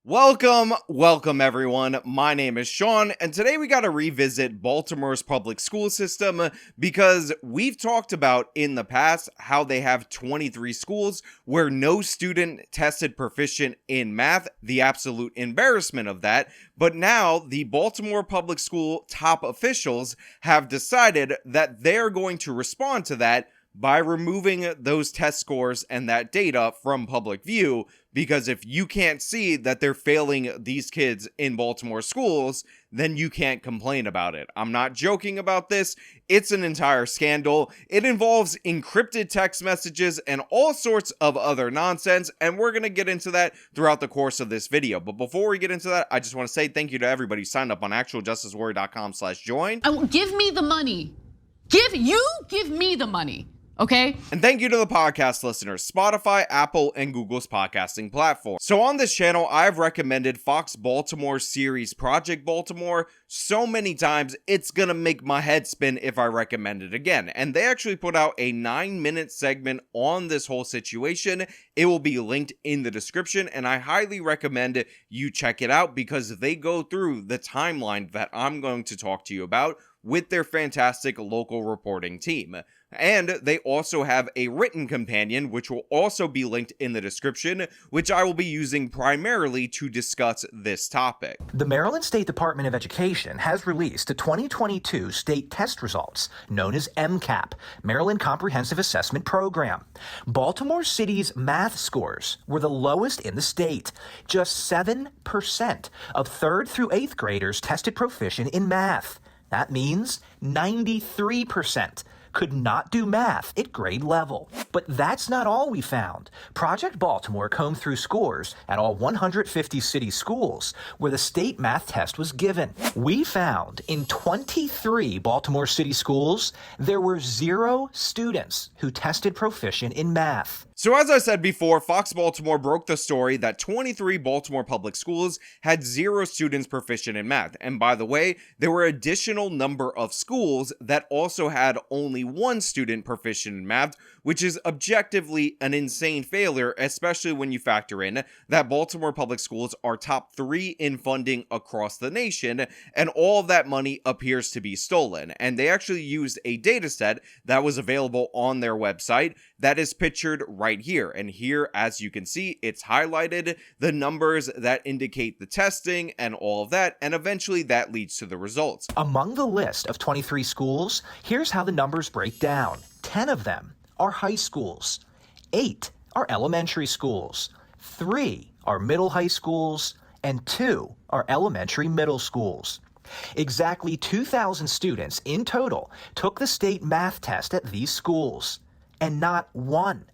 Welcome everyone. My name is Sean, and today we got to revisit Baltimore's public school system because we've talked about in the past how they have 23 schools where no student tested proficient in math, the absolute embarrassment of that. But now the Baltimore public school top officials have decided that they're going to respond to that by removing those test scores and that data from public view, because if you can't see that they're failing these kids in Baltimore schools, then you can't complain about it. I'm not joking about this. It's an entire scandal. It involves encrypted text messages and all sorts of other nonsense, and we're going to get into that throughout the course of this video. But before we get into that, I just want to say thank you to everybody who signed up on actualjusticewarrior.com/join. Give me the money. Give me the money. Okay? And thank you to the podcast listeners, Spotify, Apple, and Google's podcasting platform. So on this channel, I've recommended Fox Baltimore's series Project Baltimore so many times, it's gonna make my head spin if I recommend it again. And they actually put out a 9-minute segment on this whole situation. It will be linked in the description, and I highly recommend you check it out because they go through the timeline that I'm going to talk to you about with their fantastic local reporting team. And they also have a written companion, which will also be linked in the description, which I will be using primarily to discuss this topic. The Maryland State Department of Education has released the 2022 state test results, known as MCAP, Maryland Comprehensive Assessment Program. Baltimore City's math scores were the lowest in the state. Just 7% of 3rd through 8th graders tested proficient in math. That means 93% could not do math at grade level. But that's not all we found. Project Baltimore combed through scores at all 150 city schools where the state math test was given. We found in 23 Baltimore city schools, there were 0 students who tested proficient in math. So as I said before, Fox Baltimore broke the story that 23 Baltimore public schools had 0 students proficient in math. And by the way, there were additional number of schools that also had only 1 student proficient in math, which is objectively an insane failure, especially when you factor in that Baltimore public schools are top 3 in funding across the nation, and all of that money appears to be stolen. And they actually used a data set that was available on their website that is pictured right here. And here, as you can see, it's highlighted the numbers that indicate the testing and all of that, and eventually that leads to the results. Among the list of 23 schools, here's how the numbers break down. 10 of them are high schools, 8 are elementary schools, 3 are middle high schools, and 2 are elementary middle schools. Exactly 2,000 students in total took the state math test at these schools, and not one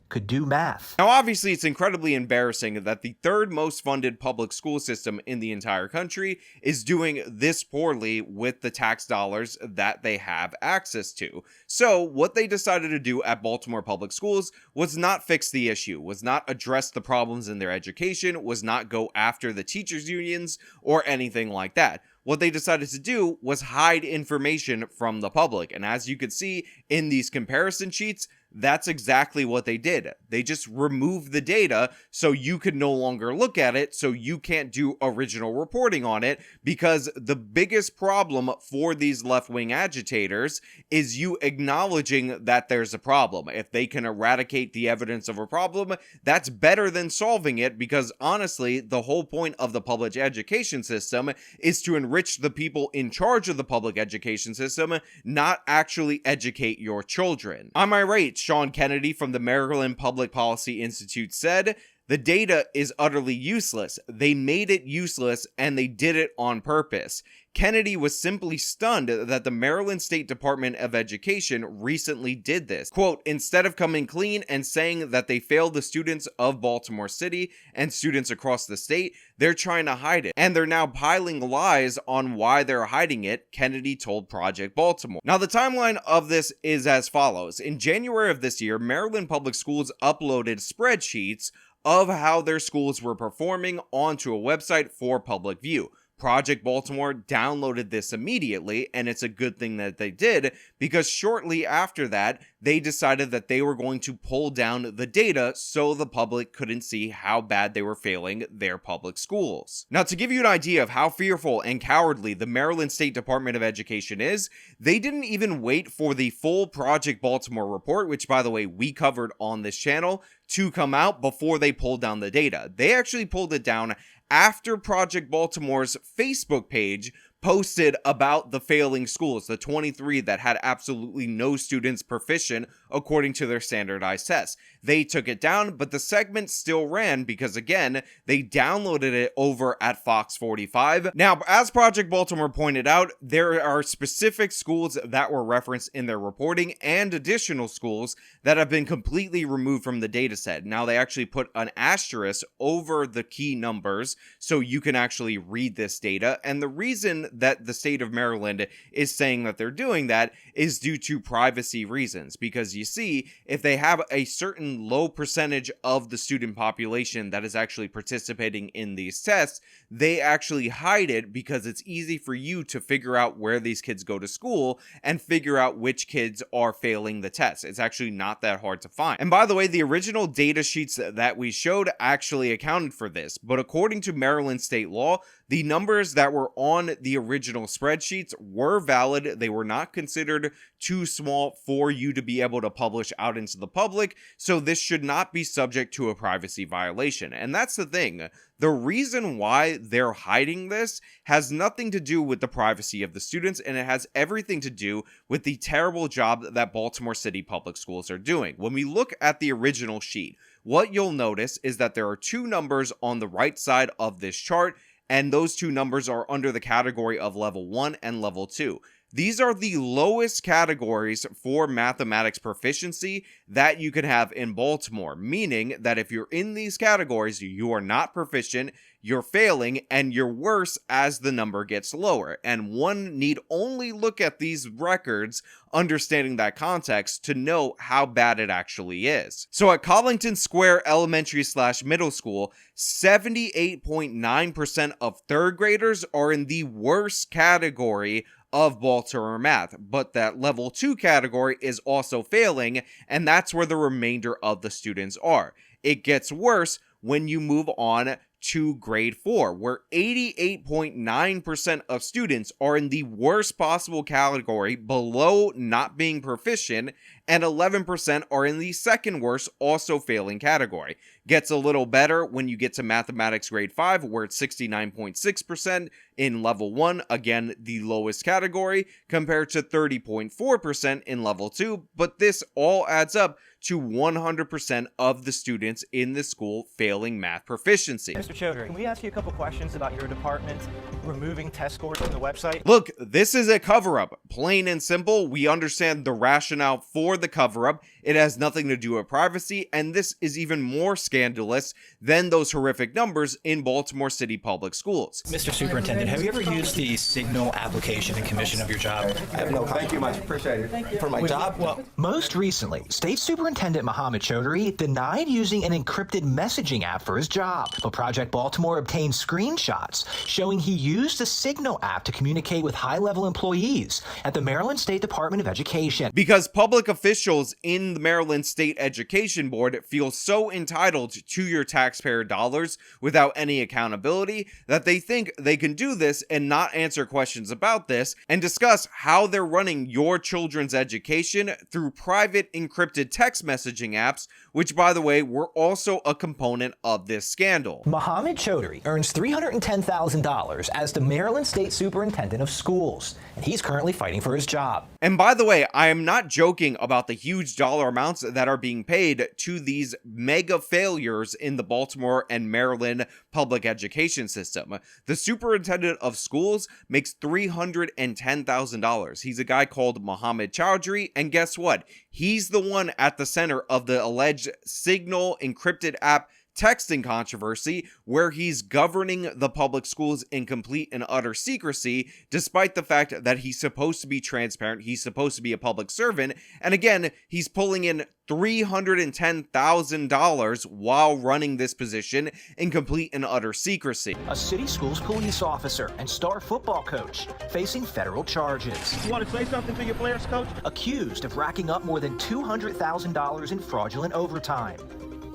could do math. Now, obviously, it's incredibly embarrassing that the 3rd most funded public school system in the entire country is doing this poorly with the tax dollars that they have access to. So what they decided to do at Baltimore Public Schools was not fix the issue, was not address the problems in their education, was not go after the teachers' unions or anything like that. What they decided to do was hide information from the public. And as you can see in these comparison sheets, that's exactly what they did. They just removed the data so you could no longer look at it, so you can't do original reporting on it, because the biggest problem for these left-wing agitators is you acknowledging that there's a problem. If they can eradicate the evidence of a problem, that's better than solving it, because honestly, the whole point of the public education system is to enrich the people in charge of the public education system, not actually educate your children. Am I right? Sean Kennedy from the Maryland Public Policy Institute said, "The data is utterly useless. They made it useless and they did it on purpose." Kennedy was simply stunned that the Maryland State Department of Education recently did this. Quote, "Instead of coming clean and saying that they failed the students of Baltimore City and students across the state, they're trying to hide it. And they're now piling lies on why they're hiding it," Kennedy told Project Baltimore. Now, the timeline of this is as follows. In January of this year, Maryland Public Schools uploaded spreadsheets of how their schools were performing onto a website for public view. Project Baltimore downloaded this immediately, and it's a good thing that they did, because shortly after that, they decided that they were going to pull down the data so the public couldn't see how bad they were failing their public schools. Now, to give you an idea of how fearful and cowardly the Maryland State Department of Education is, they didn't even wait for the full Project Baltimore report, which, by the way, we covered on this channel, to come out before they pulled down the data. They actually pulled it down after Project Baltimore's Facebook page posted about the failing schools, the 23 that had absolutely no students proficient according to their standardized tests. They took it down, but the segment still ran because, again, they downloaded it over at Fox 45. Now, as Project Baltimore pointed out, there are specific schools that were referenced in their reporting and additional schools that have been completely removed from the dataset. Now, they actually put an asterisk over the key numbers so you can actually read this data, and the reason that the state of Maryland is saying that they're doing that is due to privacy reasons, because you see, if they have a certain low percentage of the student population that is actually participating in these tests, they actually hide it because it's easy for you to figure out where these kids go to school and figure out which kids are failing the test. It's actually not that hard to find. And by the way, the original data sheets that we showed actually accounted for this, but according to Maryland state law, the numbers that were on the original spreadsheets were valid. They were not considered too small for you to be able to publish out into the public, so this should not be subject to a privacy violation. And that's the thing. The reason why they're hiding this has nothing to do with the privacy of the students, and it has everything to do with the terrible job that Baltimore City Public Schools are doing. When we look at the original sheet, what you'll notice is that there are two numbers on the right side of this chart, and those two numbers are under the category of level 1 and level 2. These are the lowest categories for mathematics proficiency that you can have in Baltimore, meaning that if you're in these categories, you are not proficient, you're failing, and you're worse as the number gets lower. And one need only look at these records, understanding that context, to know how bad it actually is. So at Collington Square Elementary / Middle School, 78.9% of third graders are in the worst category of Baltimore math, but that level 2 category is also failing, and that's where the remainder of the students are. It gets worse when you move on to grade 4, where 88.9% of students are in the worst possible category below not being proficient, and 11% are in the second worst, also failing category. Gets a little better when you get to mathematics grade 5, where it's 69.6% in level 1, again the lowest category, compared to 30.4% in level 2, but this all adds up to 100% of the students in the school failing math proficiency. Mr. Chaudhary, can we ask you a couple questions about your department removing test scores from the website? Look, this is a cover-up. Plain and simple, we understand the rationale for the cover-up. It has nothing to do with privacy, and this is even more scandalous than those horrific numbers in Baltimore City Public Schools. Mr. Superintendent, have you ever used the Signal application and commission of your job? I have no comment. Thank you much. Appreciate it. For my job? Well, Most recently, State Superintendent Mohammed Chaudhary denied using an encrypted messaging app for his job, but Project Baltimore obtained screenshots showing he used the Signal app to communicate with high-level employees at the Maryland State Department of Education. Because public officials in the Maryland State Education Board feel so entitled to your taxpayer dollars without any accountability that they think they can do this and not answer questions about this and discuss how they're running your children's education through private encrypted text messaging apps, which, by the way, were also a component of this scandal. Mohammed Chaudhary earns $310,000 as the Maryland State Superintendent of Schools, and he's currently fighting for his job. And by the way, I am not joking about the huge dollar amounts that are being paid to these mega failures in the Baltimore and Maryland public education system. The superintendent of schools makes $310,000. He's a guy called Mohammed Chaudhary, and guess what? He's the one at the center of the alleged Signal encrypted app texting controversy where he's governing the public schools in complete and utter secrecy, despite the fact that he's supposed to be transparent, he's supposed to be a public servant, and again, he's pulling in $310,000 while running this position in complete and utter secrecy. A city schools police officer and star football coach facing federal charges. You want to say something to your players, Coach? Accused of racking up more than $200,000 in fraudulent overtime.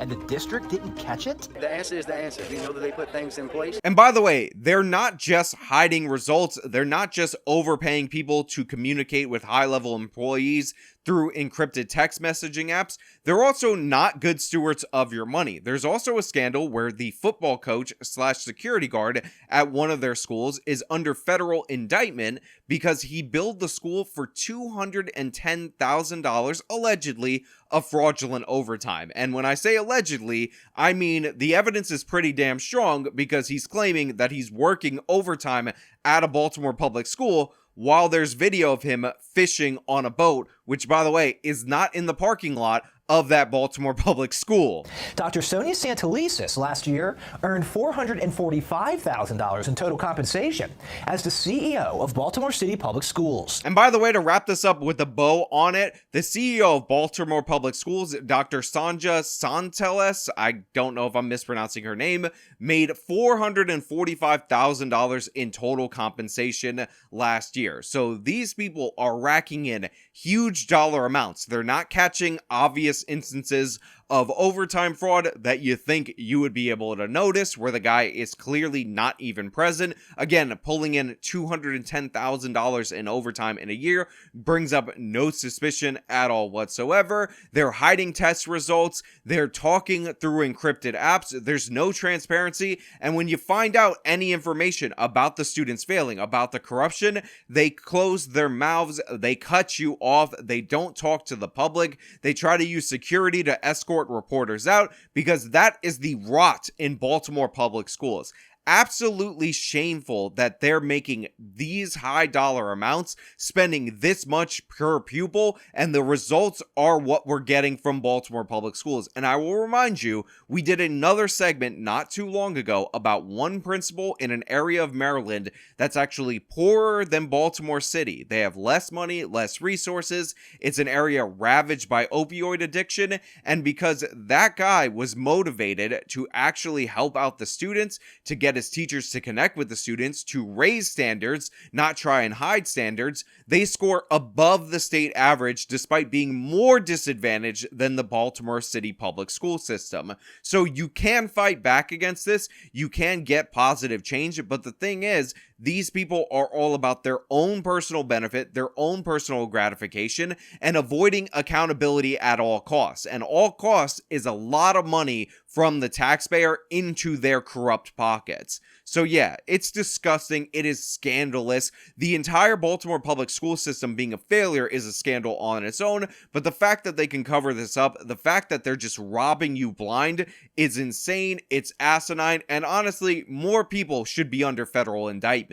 And the district didn't catch it? The answer is the answer. We know that they put things in place. And by the way, they're not just hiding results. They're not just overpaying people to communicate with high-level employees through encrypted text messaging apps. They're also not good stewards of your money. There's also a scandal where the football coach / security guard at one of their schools is under federal indictment because he billed the school for $210,000 allegedly of fraudulent overtime. And when I say allegedly, I mean the evidence is pretty damn strong because he's claiming that he's working overtime at a Baltimore public school while there's video of him fishing on a boat, which, by the way, is not in the parking lot of that Baltimore public school. Dr. Sonia Santelises last year earned $445,000 in total compensation as the CEO of Baltimore City Public Schools. And by the way, to wrap this up with a bow on it, the CEO of Baltimore Public Schools, Dr. Sanja Santeles, I don't know if I'm mispronouncing her name, made $445,000 in total compensation last year. So these people are racking in huge dollar amounts. They're not catching obvious instances of overtime fraud that you think you would be able to notice, where the guy is clearly not even present. Again, pulling in $210,000 in overtime in a year brings up no suspicion at all whatsoever. They're hiding test results. They're talking through encrypted apps. There's no transparency. And when you find out any information about the students failing, about the corruption, they close their mouths. They cut you off. They don't talk to the public. They try to use security to escort reporters out, because that is the rot in Baltimore public schools. Absolutely shameful that they're making these high dollar amounts, spending this much per pupil, and the results are what we're getting from Baltimore public schools. And I will remind you, we did another segment not too long ago about one principal in an area of Maryland that's actually poorer than Baltimore City. They have less money, less resources. It's an area ravaged by opioid addiction, and because that guy was motivated to actually help out the students, to get his teachers to connect with the students, to raise standards, not try and hide standards, they score above the state average despite being more disadvantaged than the Baltimore City public school system. So you can fight back against this, you can get positive change, but the thing is, these people are all about their own personal benefit, their own personal gratification, and avoiding accountability at all costs. And all costs is a lot of money from the taxpayer into their corrupt pockets. So yeah, it's disgusting. It is scandalous. The entire Baltimore public school system being a failure is a scandal on its own, but the fact that they can cover this up, the fact that they're just robbing you blind is insane. It's asinine, and honestly, more people should be under federal indictment.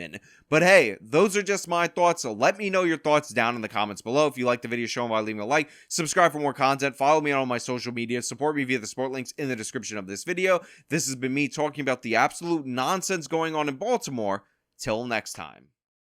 But hey, those are just my thoughts, so let me know your thoughts down in the comments below. If you liked the video, show them by leaving a like, subscribe for more content, follow me on all my social media, support me via the support links in the description of this video. This has been me talking about the absolute nonsense going on in Baltimore. Till next time.